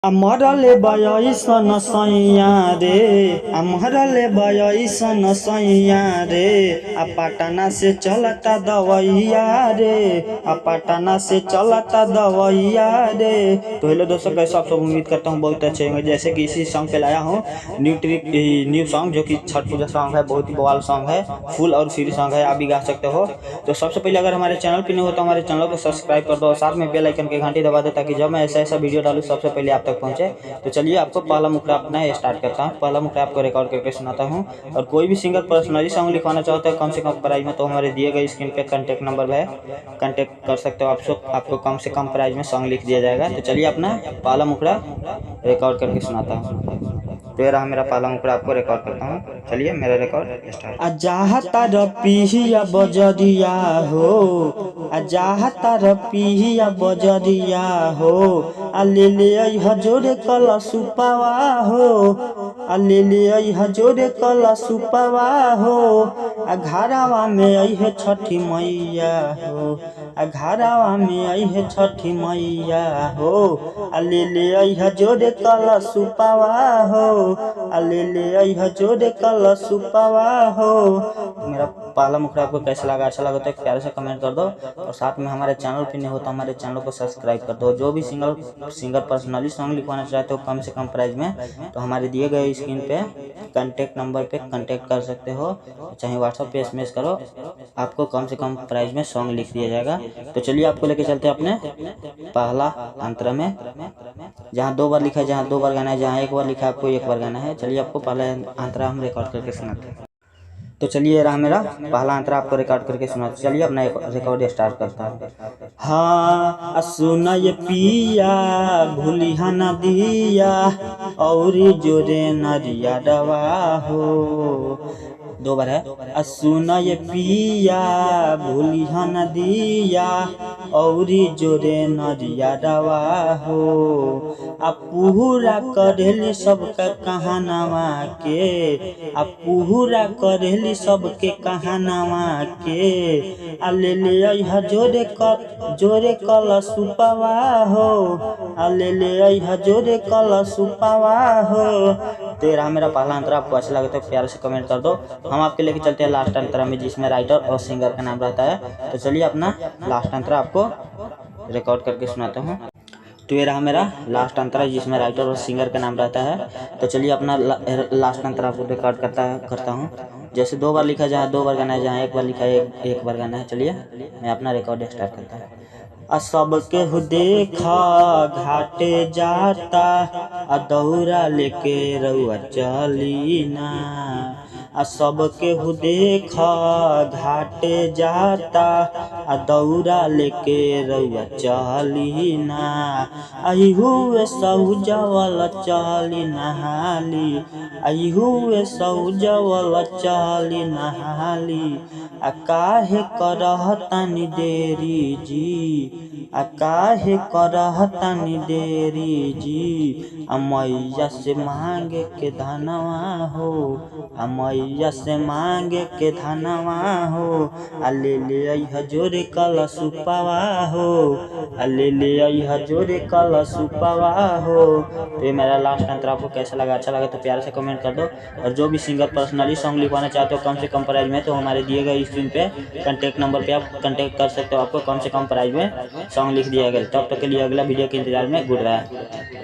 मरले बयसन सैया रे मरले बयसन सैया रे पटना से चलता दवैया रे पटना से चलता दवैया रे। तो हेलो दोस्तों, कैसे आप सब उम्मीद करता हूँ बहुत अच्छे होंगे। जैसे कि इसी सॉन्ग पे लाया हूँ न्यू सॉन्ग, जो कि छठ पूजा सॉन्ग है। बहुत ही बवाल सॉन्ग है, फुल और फ्री सॉन्ग है, आप भी गा सकते हो। तो सबसे पहले अगर हमारे चैनल पे नहीं हो तो हमारे चैनल को सब्सक्राइब कर दो और साथ में बेल आइकन की घंटी दबा दो, ताकि जब मैं ऐसा वीडियो डालूँ सबसे पहले आप तक पहुंचे। तो चलिए आपको पहला मुखड़ा अपना स्टार्ट करता हूँ। पहला मुखड़ा आपको रिकॉर्ड करके सुनाता हूँ। और कोई भी सिंगर पर्सनली सॉन्ग लिखवाना चाहते हो कम से कम प्राइस में, तो हमारे दिए गए स्क्रीन पे कॉन्टैक्ट नंबर है, कॉन्टैक्ट कर सकते हो। आपको कम से कम प्राइस में सॉन्ग लिख दिया जाएगा। तो चलिए अपना पहला मुखड़ा रिकॉर्ड करके सुनाता हूँ। तो ये रहा मेरा पहला मुखड़ा, आपको रिकॉर्ड करता हूँ। चलिए मेरा रिकॉर्ड स्टार्ट। अजाहता रपिहिया बजरिया हो, अजाहता रपिहिया बजरिया हो, ले हजोरे कल सुपावा हो, ले हजोरे कल सुपावा हो। घरावा में अहे छठी मैया हो, घरावा में अहे छठी मैया हो, ले हजोरे कल सुपावा हो, ले हजोरे कल सुपावा हो। मेरा पहला मुखड़ा आपको कैसा लगा? अच्छा लगा तो प्यारे से कमेंट कर दो और साथ में हमारे चैनल पे नहीं हो तो हमारे चैनल को सब्सक्राइब कर दो। जो भी सिंगर पर्सनली सॉन्ग लिखवाना चाहते हो कम से कम प्राइस में, तो हमारे दिए गए स्क्रीन पे कॉन्टैक्ट नंबर पे कॉन्टैक्ट कर सकते हो, चाहे व्हाट्सएप पे एसएमएस करो, आपको कम से कम प्राइस में सॉन्ग लिख दिया जाएगा। तो चलिए आपको लेके चलते हैं अपने पहला अंतरा में, जहाँ 2 बार लिखा है, जहाँ 2 बार गाना है, जहाँ 1 बार लिखा है आपको 1 बार गाना है। चलिए आपको पहला अंतरा हम रिकॉर्ड करके सुनाते हैं। तो चलिए रहा मेरा पहला अंतरा आपको रिकॉर्ड करके सुना। चलिए अपना रिकॉर्ड स्टार्ट करता है। हाँ सुना ये पिया भूलिहा न दिया और जोरे नरिया डवा हो। 2 बार है। सुना ये पिया भूलिहा न दिया और जोरे नरिया डवा हो। पूरा करेली सबका कहानवा के, पूरा करेली सबके कहानवा के, ले जोरे कल सुपावा हो, ले जोरे कल सुपावा हो। तेरा मेरा पहला अंतरा आपको अच्छा लगे तो प्यार से कमेंट कर दो। हम आपके लेके चलते हैं लास्ट अंतरा में, जिसमें राइटर और सिंगर का नाम रहता है। तो चलिए अपना लास्ट अंतरा आपको रिकॉर्ड करके सुनाता हूँ। तो ये रहा मेरा लास्ट अंतरा, जिसमें राइटर और सिंगर का नाम रहता है। तो चलिए अपना लास्ट अंतरा आपको रिकॉर्ड करता हूँ। जैसे 2 बार लिखा है, जहाँ 2 बार गाना है, जहाँ 1 बार लिखा है 1 बार गाना है। चलिए मैं अपना रिकॉर्ड स्टार्ट करता हूँ। सबके देखा घाटे जाता, दौरा लेके रउआ चली ना। सबके देखा घाटे जाता, दौरा लेके रउआ चली ना। आई हुए सौजवल चली नहाली, आई हुए सौजवल चली नहाली। काहे करहतानी देरी जी, काहे करहतानी देरी जी। मैया से मांगे के धनवा हो, मैया से मांगे के धनवा हो। ले हजोरे कल सुपावा हो, ले हजोरे कल सुपावा हो। तो ये मेरा लास्ट अंतरा आपको कैसा लगा? अच्छा लगा तो प्यार से कमेंट कर दो। और जो भी सिंगर पर्सनली सॉन्ग लिखवाना चाहते हो कम से कम प्राइस में, तो हमारे दिए गए स्क्रीन पे कॉन्टैक्ट नंबर पे आप कॉन्टैक्ट कर सकते हो। आपको कम से कम प्राइस में सॉन्ग लिख दिया गया। तब तक के लिए अगला वीडियो के इंतजार में गुड बाय।